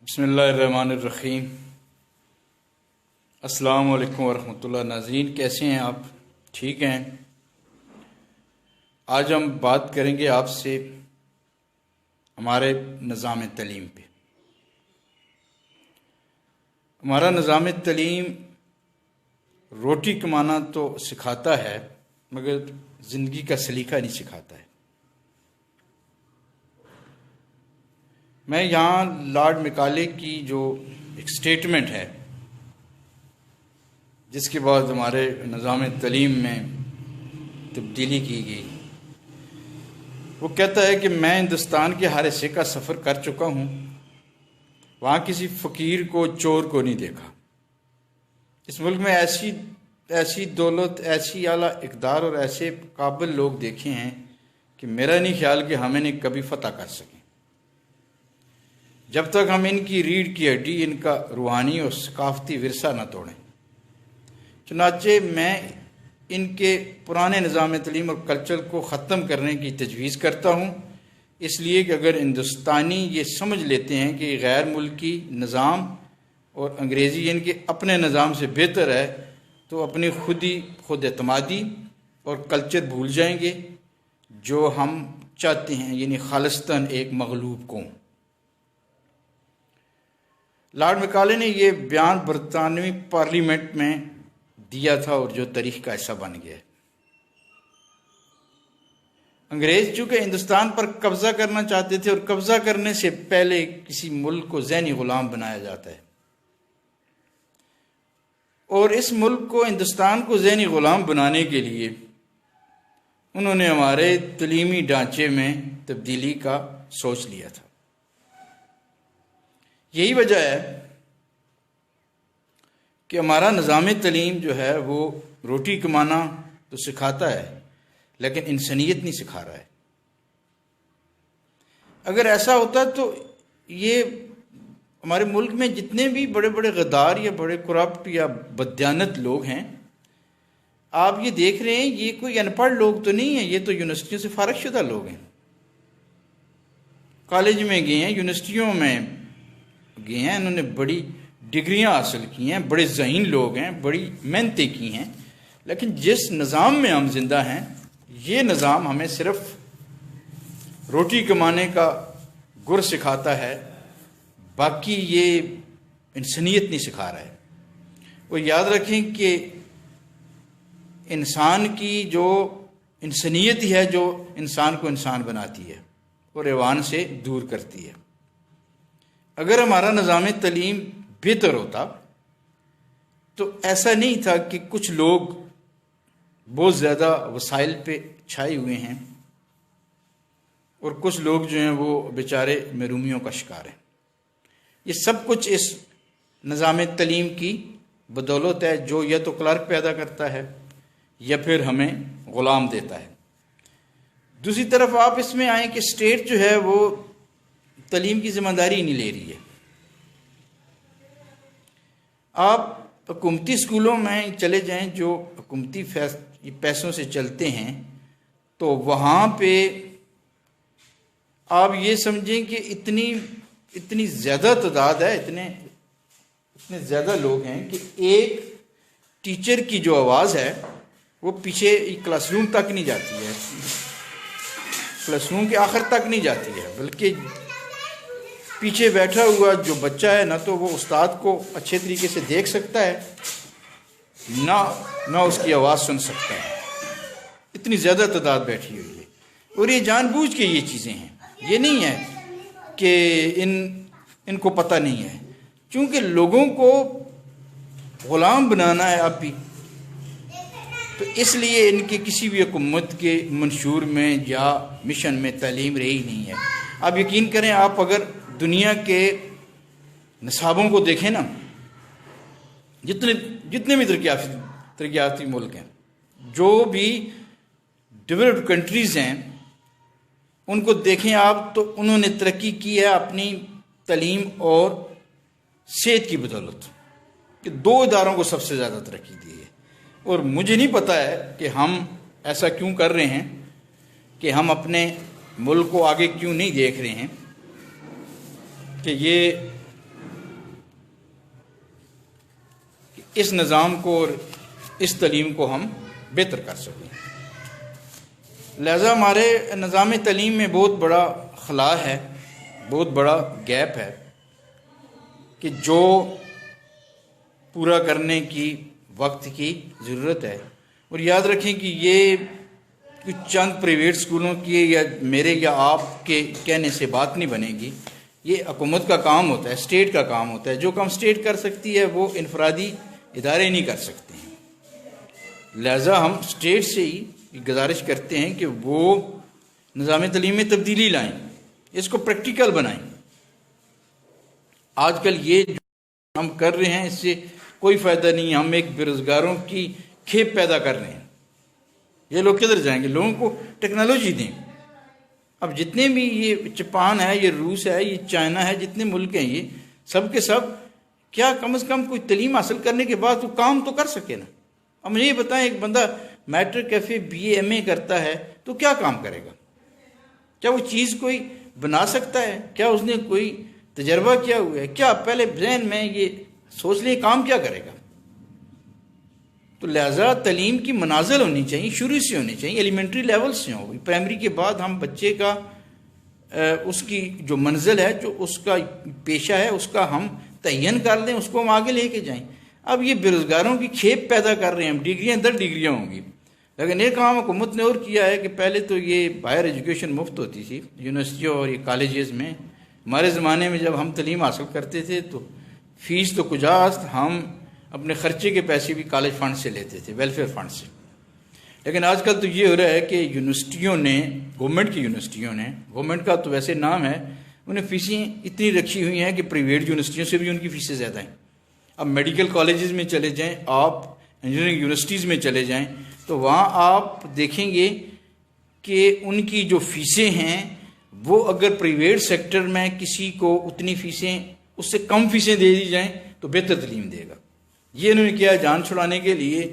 बिस्मिल्लाहिर्रहमानिर्रहीम। अस्सलाम वालेकुम वरहमतुल्लाह। नाज़रीन, कैसे हैं आप? ठीक हैं? आज हम बात करेंगे आपसे हमारे निज़ाम तलीम पे। हमारा निज़ाम तलीम रोटी कमाना तो सिखाता है, मगर ज़िंदगी का सलीका नहीं सिखाता है। मैं यहाँ लॉर्ड मैकाले की जो एक स्टेटमेंट है, जिसके बाद हमारे निज़ाम तलीम में तब्दीली की गई, वो कहता है कि मैं हिंदुस्तान के हर हिस्से का सफ़र कर चुका हूँ, वहाँ किसी फ़कीर को, चोर को नहीं देखा। इस मुल्क में ऐसी दौलत, ऐसी आला इक़दार और ऐसे काबिल लोग देखे हैं कि मेरा नहीं ख्याल कि हम इन्हें कभी फतह कर सकें, जब तक हम इनकी रीढ़ की हड्डी, इनका रूहानी और सकाफती विरसा न तोड़ें। चुनाचे मैं इनके पुराने निज़ाम तलीम और कल्चर को ख़त्म करने की तजवीज़ करता हूँ, इसलिए कि अगर हिंदुस्तानी ये समझ लेते हैं कि गैर मुल्की निज़ाम और अंग्रेज़ी इनके अपने निज़ाम से बेहतर है, तो अपनी खुद एतमादी और कल्चर भूल जाएंगे जो हम चाहते हैं, यानी खालिस्तान एक मगलूब कौम। लॉर्ड मैकाले ने यह बयान बरतानवी पार्लियामेंट में दिया था और जो तारीख का हिस्सा बन गया। अंग्रेज चूंकि हिंदुस्तान पर कब्जा करना चाहते थे, और कब्जा करने से पहले किसी मुल्क को ज़हनी गुलाम बनाया जाता है, और इस मुल्क को, हिंदुस्तान को ज़हनी गुलाम बनाने के लिए उन्होंने हमारे तलीमी ढांचे में तब्दीली का सोच लिया था। यही वजह है कि हमारा निज़ाम तलीम जो है वो रोटी कमाना तो सिखाता है, लेकिन इंसानियत नहीं सिखा रहा है। अगर ऐसा होता तो ये हमारे मुल्क में जितने भी बड़े बड़े गद्दार या बड़े करप्ट या बददियानत लोग हैं, आप ये देख रहे हैं, ये कोई अनपढ़ लोग तो नहीं है, ये तो यूनिवर्सिटियों से फारगशुदा लोग हैं, कॉलेज में गए हैं, यूनिवर्सिटियों में गए हैं, इन्होंने बड़ी डिग्रियां हासिल की हैं, बड़े ज़हीन लोग हैं, बड़ी मेहनतें की हैं। लेकिन जिस निज़ाम में हम जिंदा हैं, ये निज़ाम हमें सिर्फ रोटी कमाने का गुर सिखाता है, बाकी ये इंसानियत नहीं सिखा रहा है। वो याद रखें कि इंसान की जो इंसानियत ही है जो इंसान को इंसान बनाती है और हैवान से दूर करती है। अगर हमारा निज़ाम तलीम बेहतर होता तो ऐसा नहीं था कि कुछ लोग बहुत ज़्यादा वसाइल पे छाए हुए हैं और कुछ लोग जो हैं वो बेचारे महरूमियों का शिकार हैं। ये सब कुछ इस निज़ाम तलीम की बदौलत है, जो या तो क्लर्क पैदा करता है या फिर हमें ग़ुलाम देता है। दूसरी तरफ आप इसमें आए कि स्टेट जो है वो तलीम की जिम्मेदारी नहीं ले रही है। आप हुकूमती स्कूलों में चले जाएं जो हुकूमती पैसों से चलते हैं, तो वहाँ पे आप ये समझें कि इतनी ज़्यादा तादाद है, इतने ज़्यादा लोग हैं कि एक टीचर की जो आवाज़ है वो पीछे क्लासरूम तक नहीं जाती है, क्लासरूम के आखिर तक नहीं जाती है, बल्कि पीछे बैठा हुआ जो बच्चा है ना तो वो उस्ताद को अच्छे तरीके से देख सकता है, ना उसकी आवाज़ सुन सकता है। इतनी ज़्यादा तादाद बैठी हुई है, और ये जानबूझ के ये चीज़ें हैं, ये नहीं है कि इनको पता नहीं है। चूँकि लोगों को ग़ुलाम बनाना है अब भी, तो इसलिए इनके किसी भी हुकूमत के मंशूर में या मिशन में तालीम रही नहीं है। आप यकीन करें, आप अगर दुनिया के निसाबों को देखें ना, जितने भी तरक्याती मुल्क हैं, जो भी डेवलप्ड कंट्रीज़ हैं, उनको देखें आप, तो उन्होंने तरक्की की है अपनी तालीम और सेहत की बदौलत, कि दो इदारों को सबसे ज़्यादा तरक्की दी है। और मुझे नहीं पता है कि हम ऐसा क्यों कर रहे हैं, कि हम अपने मुल्क को आगे क्यों नहीं देख रहे हैं कि ये इस निज़ाम को और इस तालीम को हम बेहतर कर सकें। लिहाजा हमारे निज़ाम तालीम में बहुत बड़ा खला है, बहुत बड़ा गैप है कि जो पूरा करने की वक्त की ज़रूरत है। और याद रखें कि ये कुछ चंद प्राइवेट स्कूलों की या मेरे या आपके कहने से बात नहीं बनेगी। ये हुकूमत का काम होता है, स्टेट का काम होता है। जो काम स्टेट कर सकती है वो इनफरादी इदारे नहीं कर सकते हैं। लिहाजा हम स्टेट से ही गुजारिश करते हैं कि वो निज़ाम तालीम में तब्दीली लाएं, इसको प्रैक्टिकल बनाएं। आजकल ये जो हम कर रहे हैं इससे कोई फ़ायदा नहीं। हम एक बेरोज़गारों की खेप पैदा कर रहे हैं। ये लोग किधर जाएंगे? लोगों को टेक्नोलॉजी दें। अब जितने भी ये जापान है, ये रूस है, ये चाइना है, जितने मुल्क हैं ये सब के सब क्या कम से कम कोई तालीम हासिल करने के बाद वो काम तो कर सके ना। अब मुझे ये बताएं, एक बंदा मैट्रिक कैफे BA MA करता है तो क्या काम करेगा? क्या वो चीज़ कोई बना सकता है? क्या उसने कोई तजर्बा किया हुआ है? क्या पहले जहन में ये सोच ले काम क्या करेगा? तो लिहाजा तालीम की मनाजिल होनी चाहिए, शुरू से होनी चाहिए, एलिमेंट्री लेवल से हो। प्राइमरी के बाद हम बच्चे का उसकी जो मंजिल है, जो उसका पेशा है, उसका हम तयन कर लें, उसको हम आगे लेके जाएं। अब ये बेरोज़गारों की खेप पैदा कर रहे हैं। हम डिग्रियाँ दर डिग्रियाँ होंगी, लेकिन एक काम हुकूमत ने और किया है कि पहले तो ये हायर एजुकेशन मुफ्त होती थी यूनिवर्सिटियों और ये कॉलेजेस में। हमारे ज़माने में जब हम तालीम हासिल करते थे तो फ़ीस तो कुजास्त, हम अपने ख़र्चे के पैसे भी कॉलेज फंड से लेते थे, वेलफेयर फंड से। लेकिन आजकल तो ये हो रहा है कि यूनिवर्सिटियों ने, गवर्नमेंट की यूनिवर्सिटियों ने, गवर्नमेंट का तो वैसे नाम है, उन्हें फ़ीसें इतनी रखी हुई हैं कि प्राइवेट यूनिवर्सिटियों से भी उनकी फ़ीसें ज़्यादा हैं। अब मेडिकल कॉलेजेस में चले जाएं आप, इंजीनियरिंग यूनिवर्सिटीज़ में चले जाएं, तो वहाँ आप देखेंगे कि उनकी जो फ़ीसें हैं वो अगर प्राइवेट सेक्टर में किसी को उतनी फ़ीसें, उससे कम फ़ीसें दे दी जाएँ तो बेहतर तालीम देगा। ये इन्होंने किया जान छुड़ाने के लिए।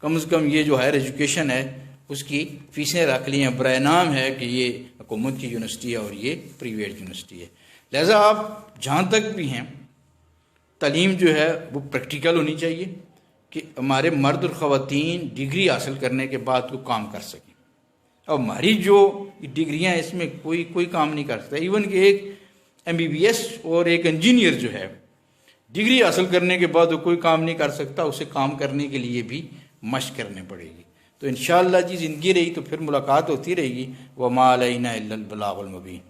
कम से कम ये जो हायर एजुकेशन है उसकी फ़ीसें रख ली हैं, बराए नाम है कि ये हुकूमत की यूनिवर्सिटी है और ये प्राइवेट यूनिवर्सिटी है। लिहाजा आप जहाँ तक भी हैं, तालीम जो है वो प्रैक्टिकल होनी चाहिए कि हमारे मर्द और ख़वातीन डिग्री हासिल करने के बाद कोई काम कर सकें। अब हमारी जो डिग्रियाँ इसमें कोई काम नहीं कर सकता। इवन कि एक MBBS और एक इंजीनियर जो है डिग्री हासिल करने के बाद वो कोई काम नहीं कर सकता, उसे काम करने के लिए भी मशक़ करनी पड़ेगी। तो इंशाअल्लाह जी ज़िंदगी रही तो फिर मुलाकात होती रहेगी। व मा अलैना इल्लल बलागुल मुबीन।